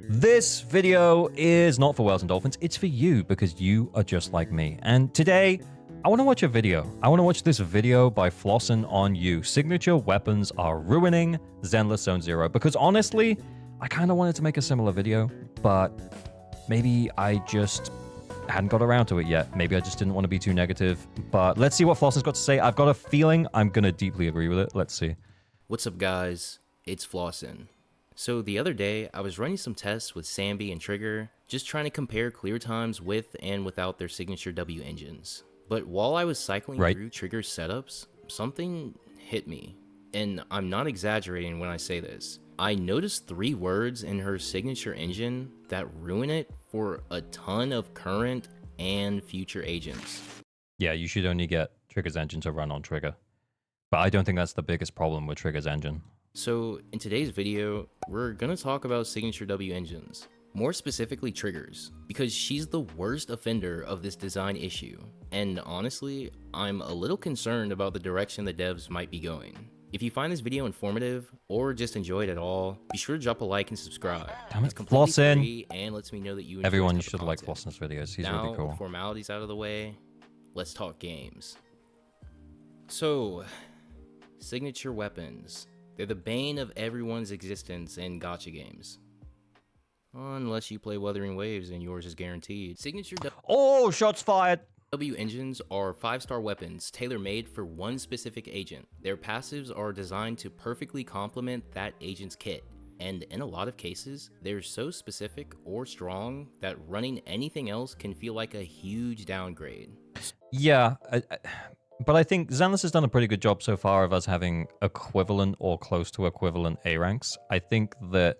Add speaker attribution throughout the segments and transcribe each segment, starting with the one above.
Speaker 1: This video is not for whales and dolphins, it's for you because you are just like me. And today, I want to watch a video. I want to watch this video by Flossin on you. Signature weapons are ruining Zenless Zone Zero. Because honestly, I kind of wanted to make a similar video, but maybe I just hadn't got around to it yet. Maybe I just didn't want to be too negative. But let's see what Flossin's got to say. I've got a feeling I'm going to deeply agree with it. Let's see.
Speaker 2: What's up, guys? It's Flossin. So the other day, I was running some tests with Sambi and Trigger, just trying to compare clear times with and without their signature W engines. But while I was cycling through Trigger's setups, something hit me. And I'm not exaggerating when I say this. I noticed 3 words in her signature engine that ruin it for a ton of current and future agents.
Speaker 1: Yeah, you should only get Trigger's engine to run on Trigger. But I don't think that's the biggest problem with Trigger's engine.
Speaker 2: So in today's video, we're gonna talk about signature W engines, more specifically Trigger's, because she's the worst offender of this design issue. And honestly, I'm a little concerned about the direction the devs might be going. If you find this video informative or just enjoy it at all, be sure to drop a like and subscribe.
Speaker 1: Damn it,
Speaker 2: it's completely
Speaker 1: Flossin.
Speaker 2: free and lets me know that you enjoy
Speaker 1: Everyone
Speaker 2: this type
Speaker 1: should
Speaker 2: of
Speaker 1: like
Speaker 2: content.
Speaker 1: Flossin's videos. He's
Speaker 2: Now,
Speaker 1: really cool.
Speaker 2: formalities out of the way, let's talk games. So, signature weapons. They're the bane of everyone's existence in gacha games. Unless you play Wuthering Waves and yours is guaranteed. Signature
Speaker 1: Oh, shots fired!
Speaker 2: W engines are 5-star weapons tailor-made for one specific agent. Their passives are designed to perfectly complement that agent's kit. And in a lot of cases, they're so specific or strong that running anything else can feel like a huge downgrade.
Speaker 1: Yeah, but I think Zenless has done a pretty good job so far of us having equivalent or close to equivalent A ranks. I think that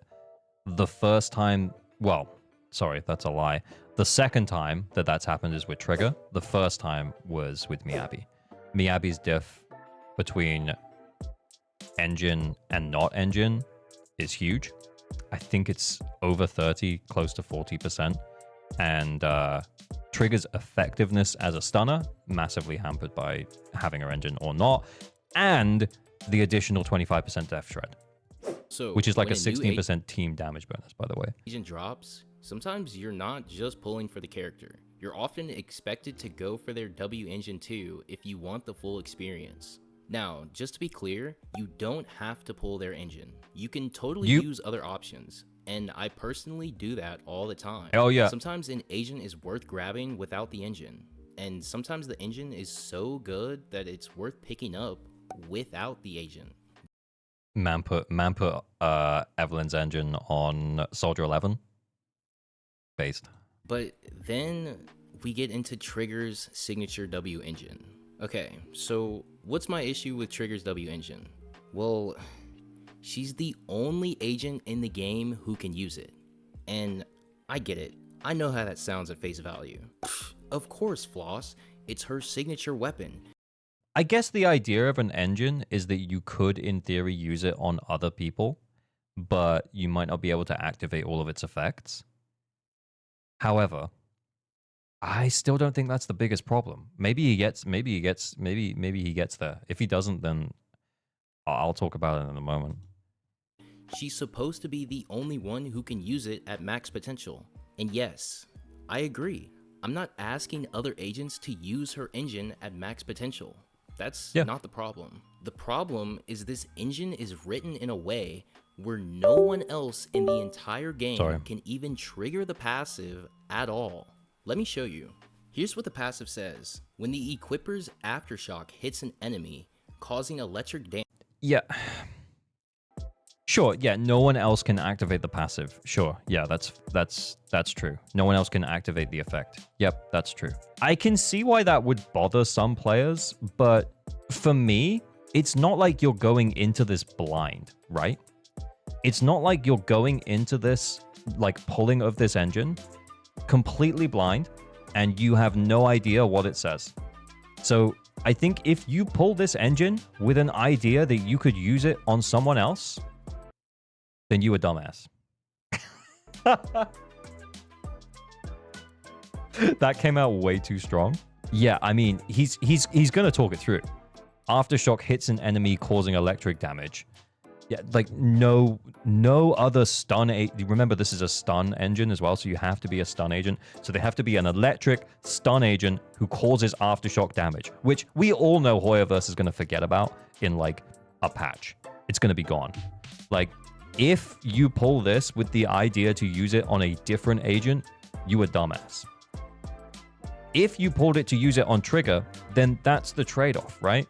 Speaker 1: the first time, well, sorry, that's a lie. The second time that that's happened is with Trigger. The first time was with Miyabi. Miyabi's diff between engine and not engine is huge. I think it's over 30, close to 40%. And Trigger's effectiveness as a stunner, massively hampered by having her engine or not, and the additional 25% death shred,
Speaker 2: So
Speaker 1: which is like a
Speaker 2: when new
Speaker 1: 16% team damage bonus, by the way.
Speaker 2: agent drops, sometimes you're not just pulling for the character. You're often expected to go for their W engine too if you want the full experience. Now, just to be clear, you don't have to pull their engine. You can totally use other options. And I personally do that all the time.
Speaker 1: Oh yeah.
Speaker 2: Sometimes an agent is worth grabbing without the engine. And sometimes the engine is so good that it's worth picking up without the agent.
Speaker 1: Man put Evelyn's engine on Soldier 11. Based.
Speaker 2: But then we get into Trigger's signature W engine. Okay, so what's my issue with Trigger's W engine? Well, she's the only agent in the game who can use it. And I get it. I know how that sounds at face value. Of course, Floss. It's her signature weapon.
Speaker 1: I guess the idea of an engine is that you could, in theory, use it on other people, but you might not be able to activate all of its effects. However, I still don't think that's the biggest problem. Maybe he gets there. If he doesn't, then I'll talk about it in a moment.
Speaker 2: She's supposed to be the only one who can use it at max potential. And yes, I agree. I'm not asking other agents to use her engine at max potential. That's not the problem. The problem is this engine is written in a way where no one else in the entire game can even trigger the passive at all. Let me show you. Here's what the passive says. When the equipper's Aftershock hits an enemy, causing electric damage.
Speaker 1: Yeah. Sure, yeah, no one else can activate the passive. Sure, yeah, that's true. No one else can activate the effect. Yep, that's true. I can see why that would bother some players, but for me, it's not like you're going into this blind, right? It's not like you're going into this, like, pulling of this engine completely blind, and you have no idea what it says. So I think if you pull this engine with an idea that you could use it on someone else, then you a dumbass. That came out way too strong. Yeah, I mean, he's gonna talk it through. Aftershock hits an enemy causing electric damage. Yeah, like no other stun. Remember, this is a stun engine as well, so you have to be a stun agent. So they have to be an electric stun agent who causes aftershock damage, which we all know Hoyoverse is going to forget about in like a patch. It's going to be gone. Like, if you pull this with the idea to use it on a different agent, you a dumbass. If you pulled it to use it on trigger, then that's the trade-off, right?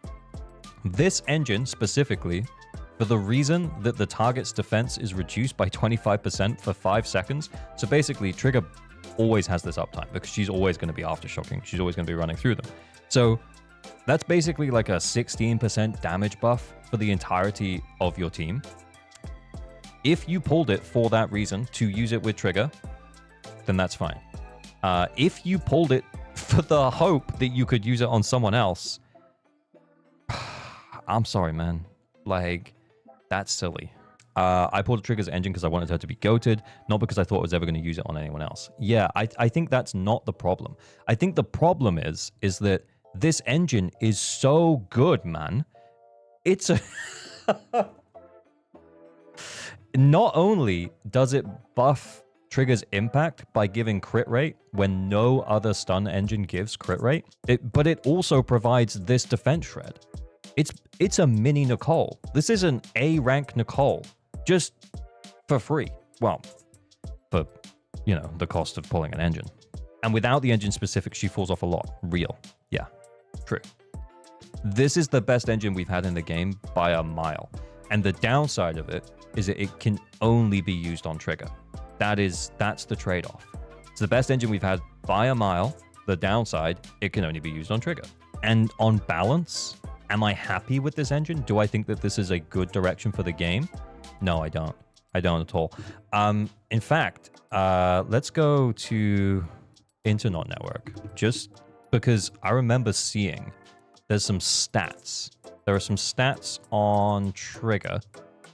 Speaker 1: This engine specifically, for the reason that the target's defense is reduced by 25% for 5 seconds. So basically, Trigger always has this uptime because she's always going to be aftershocking. She's always going to be running through them. So that's basically like a 16% damage buff for the entirety of your team. If you pulled it for that reason to use it with Trigger, then that's fine. If you pulled it for the hope that you could use it on someone else, I'm sorry, man. Like, that's silly. I pulled Trigger's engine because I wanted her to be goated, not because I thought I was ever going to use it on anyone else. Yeah, I think that's not the problem. I think the problem is that this engine is so good, man. It's a... Not only does it buff Trigger's impact by giving crit rate when no other stun engine gives crit rate, but it also provides this defense shred. It's a mini Nicole. This is an A rank Nicole, just for free. Well, for, you know, the cost of pulling an engine. And without the engine specific, she falls off a lot. Real. Yeah, true. This is the best engine we've had in the game by a mile. And the downside of it is that it can only be used on trigger. That's the trade-off. It's the best engine we've had by a mile. The downside, it can only be used on trigger. And on balance, am I happy with this engine? Do I think that this is a good direction for the game? No, I don't. I don't at all. In fact, let's go to Internet Network, just because I remember seeing there's some stats. There are some stats on Trigger,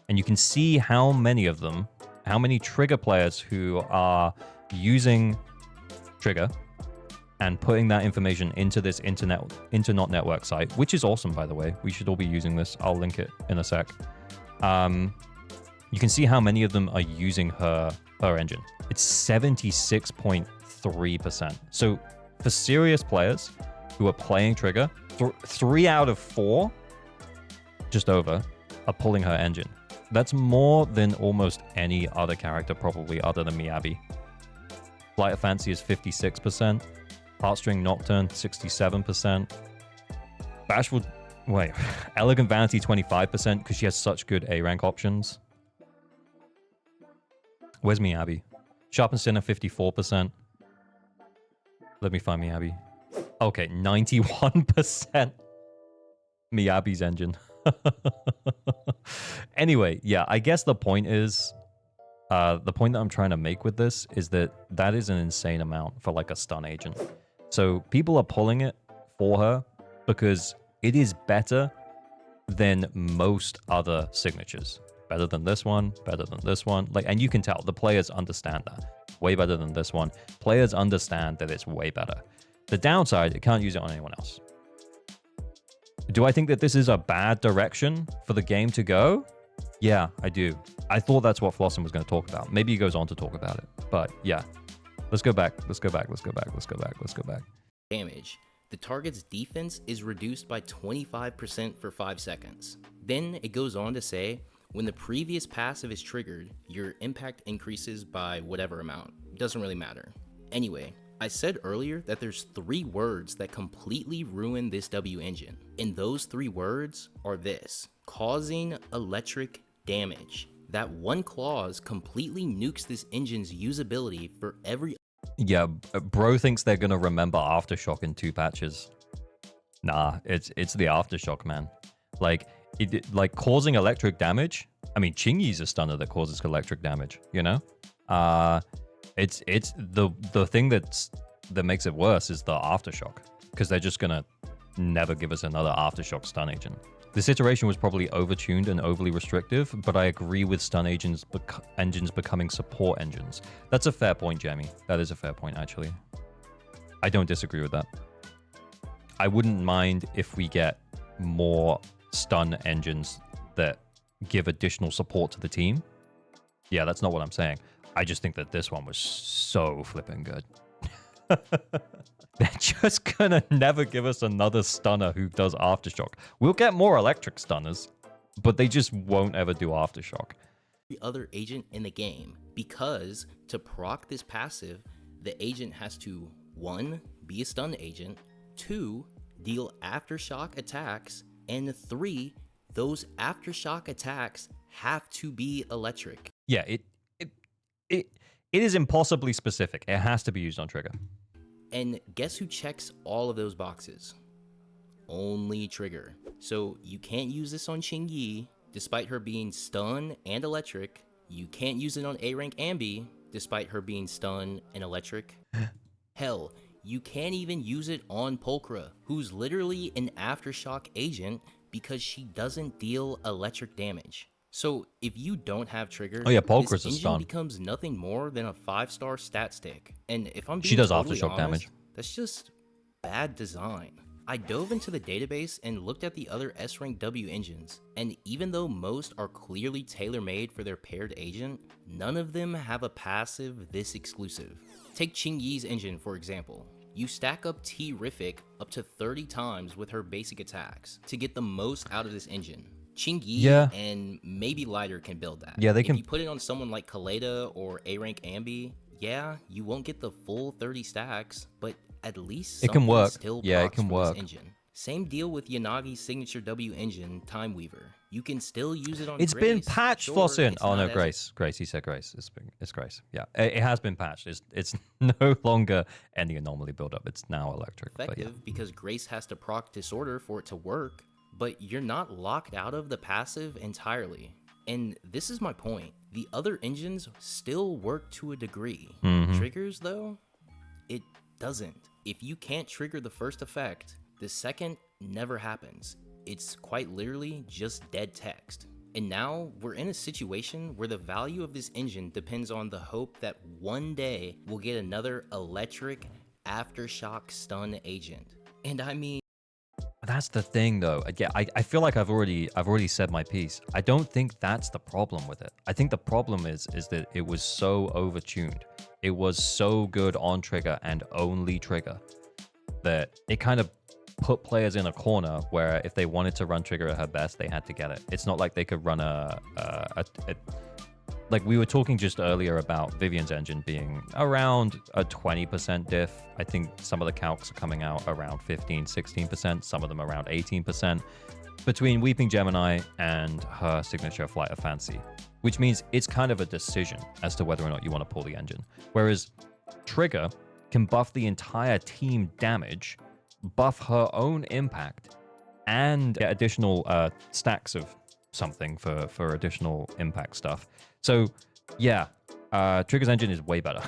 Speaker 1: and you can see how many of them, how many Trigger players who are using Trigger and putting that information into this Internet Network site, which is awesome, by the way. We should all be using this. I'll link it in a sec. You can see how many of them are using her engine. It's 76.3%. So for serious players who are playing Trigger, 3 out of 4, just over, are pulling her engine. That's more than almost any other character, probably other than Miyabi. Flight of Fancy is 56%. Heartstring Nocturne, 67%. Bashful... Wait. Elegant Vanity, 25%, because she has such good A-rank options. Where's Miyabi? Sharp and Sinner, 54%. Let me find Miyabi. Okay, 91%. Miyabi's engine. Anyway, yeah, I guess the point is... the point that I'm trying to make with this is that is an insane amount for like a stun agent. So people are pulling it for her because it is better than most other signatures. Better than this one, better than this one. Like, and you can tell the players understand that. Way better than this one. Players understand that it's way better. The downside, it can't use it on anyone else. Do I think that this is a bad direction for the game to go? Yeah, I do. I thought that's what Flossin was going to talk about. Maybe he goes on to talk about it. But yeah, let's go back. Let's go back. Let's go back. Let's go back. Let's go back.
Speaker 2: Damage. The target's defense is reduced by 25% for 5 seconds. Then it goes on to say, when the previous passive is triggered, your impact increases by whatever amount. Doesn't really matter. Anyway, I said earlier that there's 3 words that completely ruin this W engine. And those 3 words are this: causing electric damage. That one clause completely nukes this engine's usability for every...
Speaker 1: Yeah, bro thinks they're gonna remember Aftershock in 2 patches. Nah, it's the Aftershock, man. Like, like causing electric damage. I mean, Chingy's a stunner that causes electric damage, you know? It's the thing that makes it worse is the Aftershock, because they're just gonna never give us another Aftershock stun agent. This iteration was probably overtuned and overly restrictive, but I agree with stun engines becoming support engines. That's a fair point, Jamie. That is a fair point, actually. I don't disagree with that. I wouldn't mind if we get more stun engines that give additional support to the team. Yeah, that's not what I'm saying. I just think that this one was so flipping good. They're just gonna never give us another stunner who does Aftershock. We'll get more electric stunners, but they just won't ever do Aftershock.
Speaker 2: Other agent in the game, because to proc this passive, the agent has to 1. Be a stun agent, 2. Deal Aftershock attacks, and 3. Those Aftershock attacks have to be electric.
Speaker 1: Yeah, it is impossibly specific. It has to be used on trigger.
Speaker 2: And guess who checks all of those boxes? Only trigger. So you can't use this on Qingyi, despite her being stun and electric. You can't use it on A rank Ambi, despite her being stun and electric. Hell, you can't even use it on Pulchra, who's literally an Aftershock agent because she doesn't deal electric damage. So if you don't have trigger,
Speaker 1: Pulchra's
Speaker 2: this
Speaker 1: a
Speaker 2: engine
Speaker 1: stun.
Speaker 2: becomes nothing more than a 5-star stat stick. And if I'm being
Speaker 1: She does
Speaker 2: totally
Speaker 1: Aftershock
Speaker 2: honest,
Speaker 1: damage.
Speaker 2: that's just bad design. I dove into the database and looked at the other S-Rank W engines, and even though most are clearly tailor-made for their paired agent, none of them have a passive this exclusive. Take Qingyi's engine for example. You stack up T-Rific up to 30 times with her basic attacks to get the most out of this engine. Qingyi and maybe Lighter can build that.
Speaker 1: Yeah, they can.
Speaker 2: If you put it on someone like Kaleda or A-Rank Ambi, yeah, you won't get the full 30 stacks, but at least
Speaker 1: it can work.
Speaker 2: Still
Speaker 1: Yeah, it can work.
Speaker 2: Engine. Same deal with Yanagi's signature W engine, Time Weaver. You can still use it on
Speaker 1: It's
Speaker 2: Grace.
Speaker 1: been patched,
Speaker 2: sure,
Speaker 1: Flossin.
Speaker 2: it's
Speaker 1: Oh no,
Speaker 2: not
Speaker 1: Grace. Grace. He said Grace. It's Grace. Yeah, it has been patched. It's no longer any anomaly buildup. It's now electric.
Speaker 2: effective because Grace has to proc Disorder for it to work, but you're not locked out of the passive entirely. And this is my point. The other engines still work to a degree. Triggers, though, it doesn't. If you can't trigger the first effect, the second never happens. It's quite literally just dead text. And now we're in a situation where the value of this engine depends on the hope that one day we'll get another electric Aftershock stun agent. And I mean,
Speaker 1: That's the thing, though. Yeah, I feel like I've already said my piece. I don't think that's the problem with it. I think the problem is that it was so overtuned. It was so good on trigger and only trigger that it kind of put players in a corner where if they wanted to run trigger at her best, they had to get it. It's not like they could run like we were talking just earlier about Vivian's engine being around a 20% diff. I think some of the calcs are coming out around 15, 16%, some of them around 18%, between Weeping Gemini and her signature Flight of Fancy, which means it's kind of a decision as to whether or not you want to pull the engine. Whereas Trigger can buff the entire team damage, buff her own impact, and get additional stacks of something for additional impact stuff. So yeah, Trigger's engine is way better.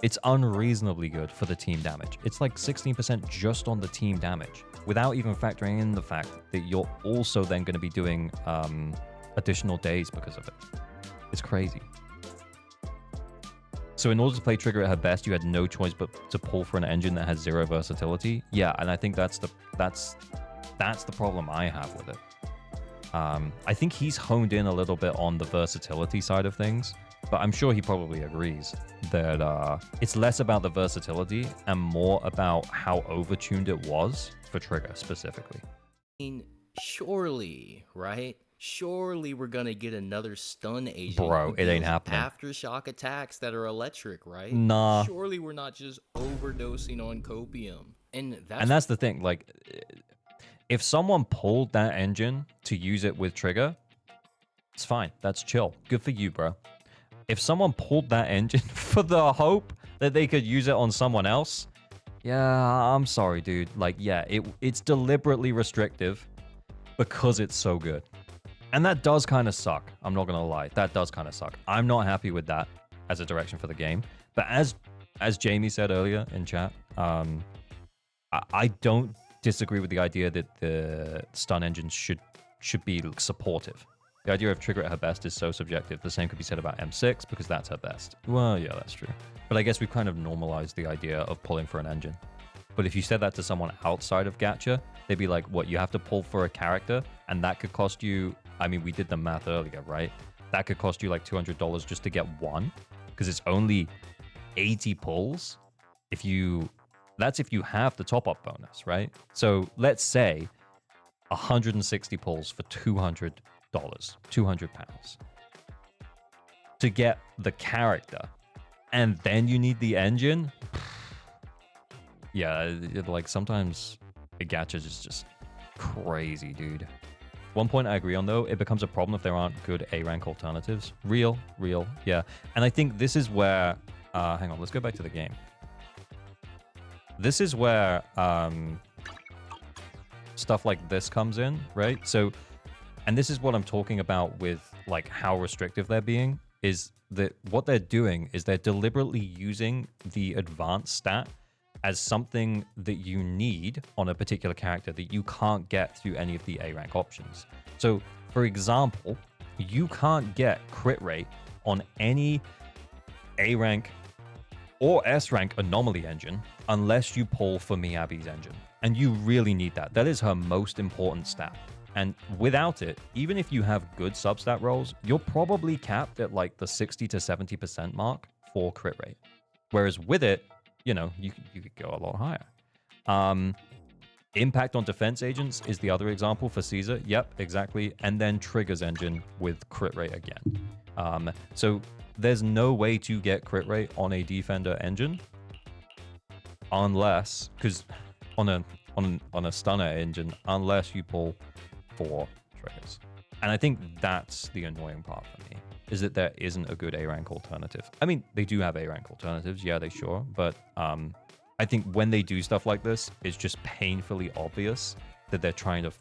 Speaker 1: It's unreasonably good for the team damage. It's like 16% just on the team damage, without even factoring in the fact that you're also then going to be doing additional days because of it. It's crazy. So in order to play Trigger at her best, you had no choice but to pull for an engine that has 0 versatility. Yeah, and I think that's the problem I have with it. I think he's honed in a little bit on the versatility side of things, but I'm sure he probably agrees that it's less about the versatility and more about how overtuned it was for Trigger specifically.
Speaker 2: I mean, surely, right? Surely we're gonna get another stun agent.
Speaker 1: Bro, it ain't happening.
Speaker 2: Aftershock attacks that are electric, right?
Speaker 1: Nah.
Speaker 2: Surely we're not just overdosing on copium. And
Speaker 1: that's the thing. Like, if someone pulled that engine to use it with Trigger, it's fine. That's chill. Good for you, bro. If someone pulled that engine for the hope that they could use it on someone else, yeah, I'm sorry, dude. Like, yeah, it's deliberately restrictive because it's so good. And that does kind of suck. I'm not going to lie. That does kind of suck. I'm not happy with that as a direction for the game. But as Jamie said earlier in chat, I don't disagree with the idea that the stun engines should be supportive. The idea of Trigger at her best is so subjective. The same could be said about M6 because that's her best. Well, yeah, that's true. But I guess we've kind of normalized the idea of pulling for an engine. But if you said that to someone outside of Gacha, they'd be like, what, you have to pull for a character and that could cost you I mean, we did the math earlier, right? That could cost you like $200 just to get one, because it's only 80 pulls. That's if you have the top-up bonus, right? So let's say 160 pulls for $200, 200 pounds to get the character, and then you need the engine. Yeah, like sometimes a gacha is just crazy, dude. One point I agree on, though, it becomes a problem if there aren't good A rank alternatives. Real, yeah. And I think this is where, hang on, let's go back to the game. This is where stuff like this comes in, right? So, and this is what I'm talking about with like how restrictive they're being, is that what they're doing is they're deliberately using the advanced stat as something that you need on a particular character that you can't get through any of the A rank options. So, for example, you can't get crit rate on any A rank or S rank anomaly engine unless you pull for Miyabi's engine. And you really need that. That is her most important stat. And without it, even if you have good substat rolls, you're probably capped at like the 60 to 70% mark for crit rate. Whereas with it, you know, you could go a lot higher. Impact on defense agents is the other example for Caesar. Yep, exactly. And then triggers engine with crit rate again. So there's no way to get crit rate on a defender engine unless, because on a stunner engine, unless you pull 4 triggers. And I think that's the annoying part for me, is that there isn't a good A rank alternative. I mean, they do have A rank alternatives, yeah, they sure, but I think when they do stuff like this, it's just painfully obvious that they're trying to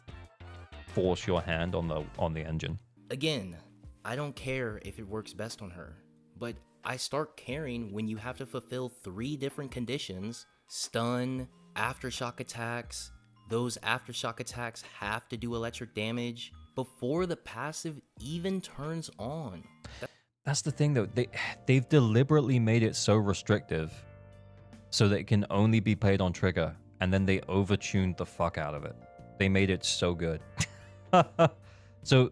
Speaker 1: force your hand on the engine.
Speaker 2: Again, I don't care if it works best on her, but I start caring when you have to fulfill 3 different conditions: stun, aftershock attacks. Those aftershock attacks have to do electric damage before the passive even turns on.
Speaker 1: That's the thing, though. They've deliberately made it so restrictive so that it can only be played on trigger, and then they overtuned the fuck out of it. They made it so good. So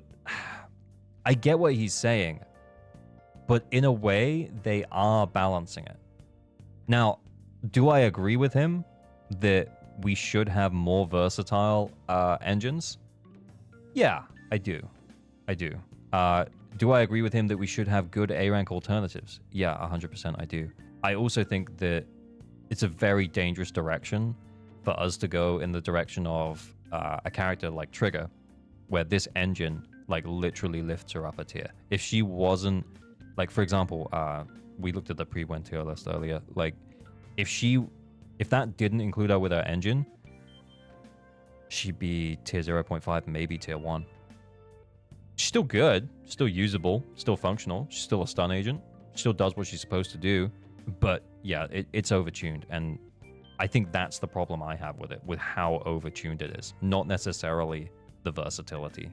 Speaker 1: I get what he's saying, but in a way, they are balancing it. Now, do I agree with him that we should have more versatile engines? Yeah, I do. Do I agree with him that we should have good A rank alternatives? Yeah, 100% I do. I also think that it's a very dangerous direction for us to go in the direction of a character like Trigger, where this engine like literally lifts her up a tier. If she wasn't, like, for example, we looked at the pre-win tier list earlier. Like, if that didn't include her with her engine, she'd be tier 0.5, maybe tier 1. She's still good, still usable, still functional. She's still a stun agent. She still does what she's supposed to do. But yeah, it's overtuned. And I think that's the problem I have with it, with how overtuned it is. Not necessarily the versatility.